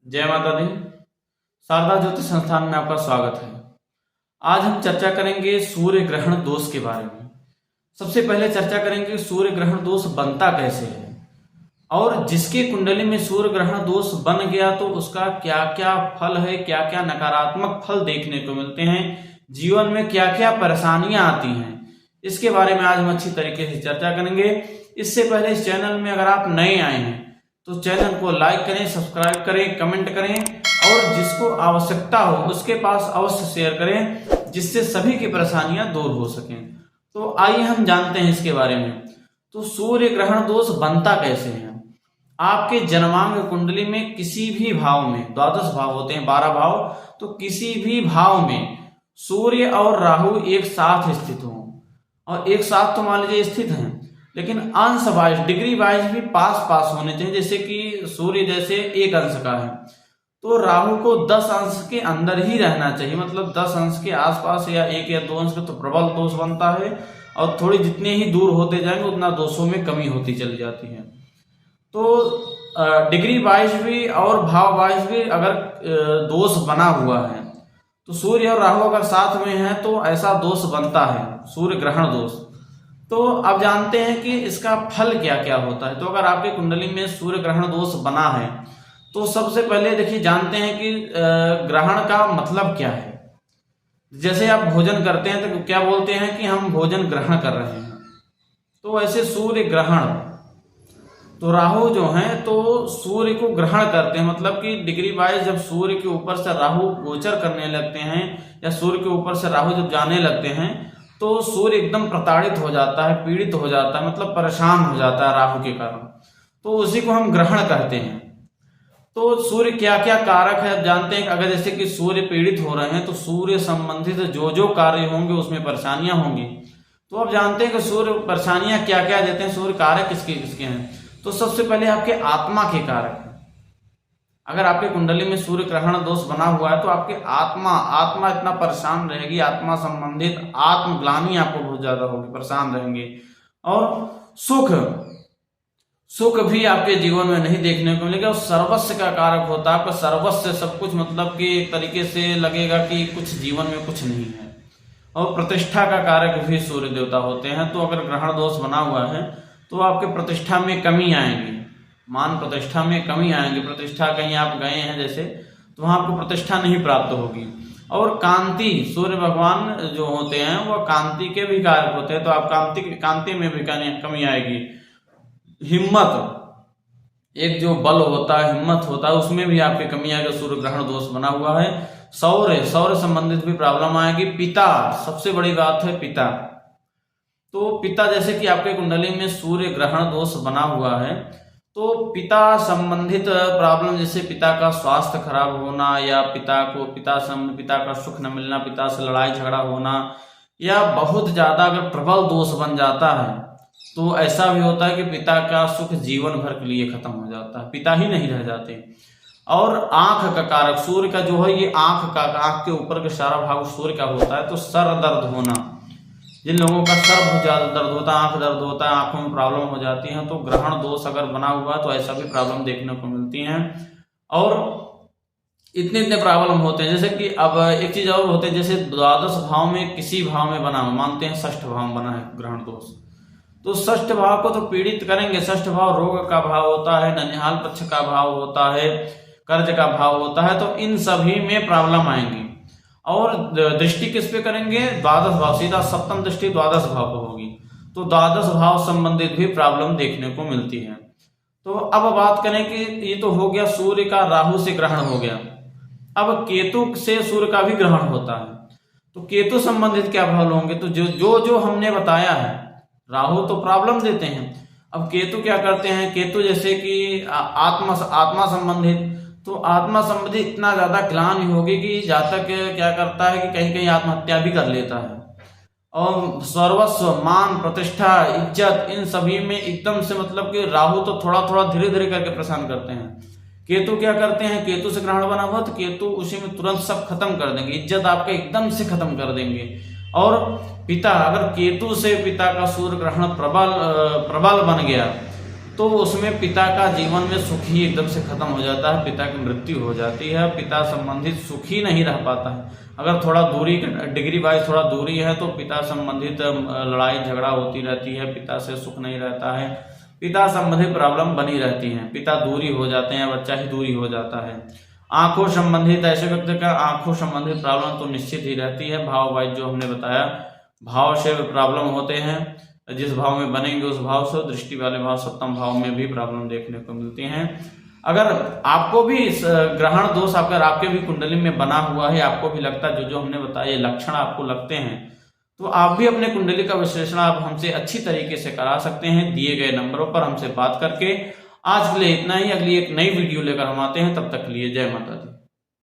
जय माता दी। शारदा ज्योतिष संस्थान में आपका स्वागत है। आज हम चर्चा करेंगे सूर्य ग्रहण दोष के बारे में। सबसे पहले चर्चा करेंगे सूर्य ग्रहण दोष बनता कैसे है और जिसके कुंडली में सूर्य ग्रहण दोष बन गया तो उसका क्या क्या फल है, क्या क्या नकारात्मक फल देखने को मिलते हैं, जीवन में क्या क्या परेशानियां आती हैं, इसके बारे में आज हम अच्छी तरीके से चर्चा करेंगे। इससे पहले इस चैनल में अगर आप नए आए हैं तो चैनल को लाइक करें, सब्सक्राइब करें, कमेंट करें और जिसको आवश्यकता हो उसके पास अवश्य शेयर करें, जिससे सभी की परेशानियां दूर हो सकें। तो आइए हम जानते हैं इसके बारे में। तो सूर्य ग्रहण दोष बनता कैसे है? आपके जन्मांग कुंडली में किसी भी भाव में, 12 भाव होते हैं, 12 भाव, तो किसी भी भाव में सूर्य और राहु एक साथ स्थित हो, और एक साथ तो मान लीजिए स्थित हैं, लेकिन अंश वाइज, डिग्री वाइज भी पास पास होने चाहिए। जैसे कि सूर्य जैसे 1 अंश का है तो राहु को 10 अंश के अंदर ही रहना चाहिए, मतलब 10 अंश के आसपास या 1 या 2 अंश का तो प्रबल दोष बनता है, और थोड़ी जितने ही दूर होते जाएंगे उतना दोषों में कमी होती चली जाती है। तो डिग्री वाइज भी और भाव वाइज भी अगर दोष बना हुआ है तो सूर्य और राहु अगर साथ में है तो ऐसा दोष बनता है, सूर्य ग्रहण दोष। तो अब जानते हैं कि इसका फल क्या क्या होता है। तो अगर आपके कुंडली में सूर्य ग्रहण दोष बना है तो सबसे पहले देखिए जानते हैं कि ग्रहण का मतलब क्या है। जैसे आप भोजन करते हैं तो क्या बोलते हैं कि हम भोजन ग्रहण कर रहे हैं, तो ऐसे सूर्य ग्रहण, तो राहु जो है तो सूर्य को ग्रहण करते हैं, मतलब कि डिग्री वाइज जब सूर्य के ऊपर से राहु गोचर करने लगते हैं या सूर्य के ऊपर से राहु जब जाने लगते हैं तो सूर्य एकदम प्रताड़ित हो जाता है, पीड़ित हो जाता है, मतलब परेशान हो जाता है राहु के कारण, तो उसी को हम ग्रहण कहते हैं। तो सूर्य क्या क्या कारक है अब जानते हैं। अगर जैसे कि सूर्य पीड़ित हो रहे हैं तो सूर्य संबंधित जो जो कार्य होंगे उसमें परेशानियां होंगी। तो अब जानते हैं कि सूर्य परेशानियां क्या क्या देते हैं, सूर्य कारक किसके किसके हैं। तो सबसे पहले आपके आत्मा के कारक है। अगर आपके कुंडली में सूर्य ग्रहण दोष बना हुआ है तो आपके आत्मा इतना परेशान रहेगी, आत्मा संबंधित आत्मग्लानि आपको बहुत ज्यादा होगी, परेशान रहेंगे। और सुख भी आपके जीवन में नहीं देखने को मिलेगा। सर्वस्व का कारक होता है आपका, सर्वस्व सब कुछ, मतलब कि एक तरीके से लगेगा कि कुछ जीवन में कुछ नहीं है। और प्रतिष्ठा का कारक भी सूर्य देवता होते हैं। तो अगर ग्रहण दोष बना हुआ है तो आपके प्रतिष्ठा में कमी आएगी, मान प्रतिष्ठा में कमी आएंगे। प्रतिष्ठा कहीं आप गए हैं जैसे तो वहां आपको प्रतिष्ठा नहीं प्राप्त होगी। और कांति, सूर्य भगवान जो होते हैं वह कांति के भी कारक होते हैं, तो आप कांति में भी कमी आएगी। हिम्मत, एक जो बल होता है, हिम्मत होता है, उसमें भी आपकी कमी आएगी, सूर्य ग्रहण दोष बना हुआ है। शौर्य संबंधित भी प्रॉब्लम आएगी। पिता, सबसे बड़ी बात है पिता। तो पिता, जैसे कि आपके कुंडली में सूर्य ग्रहण दोष बना हुआ है तो पिता संबंधित प्रॉब्लम, जैसे पिता का स्वास्थ्य खराब होना, या पिता का सुख न मिलना, पिता से लड़ाई झगड़ा होना, या बहुत ज्यादा अगर प्रबल दोष बन जाता है तो ऐसा भी होता है कि पिता का सुख जीवन भर के लिए खत्म हो जाता है, पिता ही नहीं रह जाते। और आंख का कारक सूर्य का जो है, ये आंख के ऊपर का सारा भाग सूर्य का होता है। तो सर दर्द होना, जिन लोगों का सर बहुत ज्यादा दर्द होता है, आंख दर्द होता है, आंखों में प्रॉब्लम हो जाती है, तो ग्रहण दोष अगर बना हुआ है तो ऐसा भी प्रॉब्लम देखने को मिलती है। और इतने प्रॉब्लम होते हैं, जैसे कि अब एक चीज और होते हैं, जैसे 12 भाव में किसी भाव में बना, मानते हैं 6ठ भाव बना है ग्रहण दोष, तो 6ठ भाव को तो पीड़ित करेंगे। 6ठ भाव रोग का भाव होता है, ननिहाल पक्ष का भाव होता है, कर्ज का भाव होता है, तो इन सभी में प्रॉब्लम आएंगी। और दृष्टि किस पे करेंगे? 12 भाव, सीधा सप्तम दृष्टि 12 भाव पर होगी, तो 12 भाव संबंधित भी प्रॉब्लम देखने को मिलती है। तो अब बात करें कि ये तो हो गया सूर्य का राहु से ग्रहण हो गया। अब केतु से सूर्य का भी ग्रहण होता है, तो केतु संबंधित क्या भाव होंगे? तो जो हमने बताया है, राहु तो प्रॉब्लम देते हैं, अब केतु क्या करते हैं? केतु जैसे कि आत्मा संबंधित, तो आत्मा संबंधी इतना ज्यादा ग्लानि होगी कि जातक क्या करता है कि कहीं कहीं आत्महत्या भी कर लेता है। और सर्वस्व, मान, प्रतिष्ठा, इज्जत, इन सभी में एकदम से, मतलब कि राहु तो थोड़ा थोड़ा धीरे धीरे करके परेशान करते हैं। केतु क्या करते हैं? केतु से ग्रहण बना हुआ तो केतु उसी में तुरंत सब खत्म कर देंगे, इज्जत आपका एकदम से खत्म कर देंगे। और पिता, अगर केतु से पिता का सूर्य ग्रहण प्रबल बन गया तो उसमें पिता का जीवन में सुख ही एकदम से खत्म हो जाता है, पिता की मृत्यु हो जाती है, पिता संबंधित सुख ही नहीं रह पाता है। अगर थोड़ा दूरी डिग्री वाइज थोड़ा दूरी है तो पिता संबंधित लड़ाई झगड़ा होती रहती है, पिता से सुख नहीं रहता है, पिता संबंधित प्रॉब्लम बनी रहती है, पिता दूरी हो जाते हैं, बच्चा ही दूरी हो जाता है। आंखों संबंधित ऐसे व्यक्ति का आंखों संबंधित प्रॉब्लम तो निश्चित ही रहती है। भाव वाइज जो हमने बताया, भाव से प्रॉब्लम होते हैं, जिस भाव में बनेंगे उस भाव से, दृष्टि वाले भाव सप्तम भाव में भी प्रॉब्लम देखने को मिलती हैं। अगर आपको भी इस ग्रहण दोष अगर आपके भी कुंडली में बना हुआ है, आपको भी लगता है जो जो हमने बताया ये लक्षण आपको लगते हैं, तो आप भी अपने कुंडली का विश्लेषण आप हमसे अच्छी तरीके से करा सकते हैं दिए गए नंबरों पर हमसे बात करके। आज के लिए इतना ही, अगली एक नई वीडियो लेकर हम आते हैं, तब तक के लिए जय माता दी।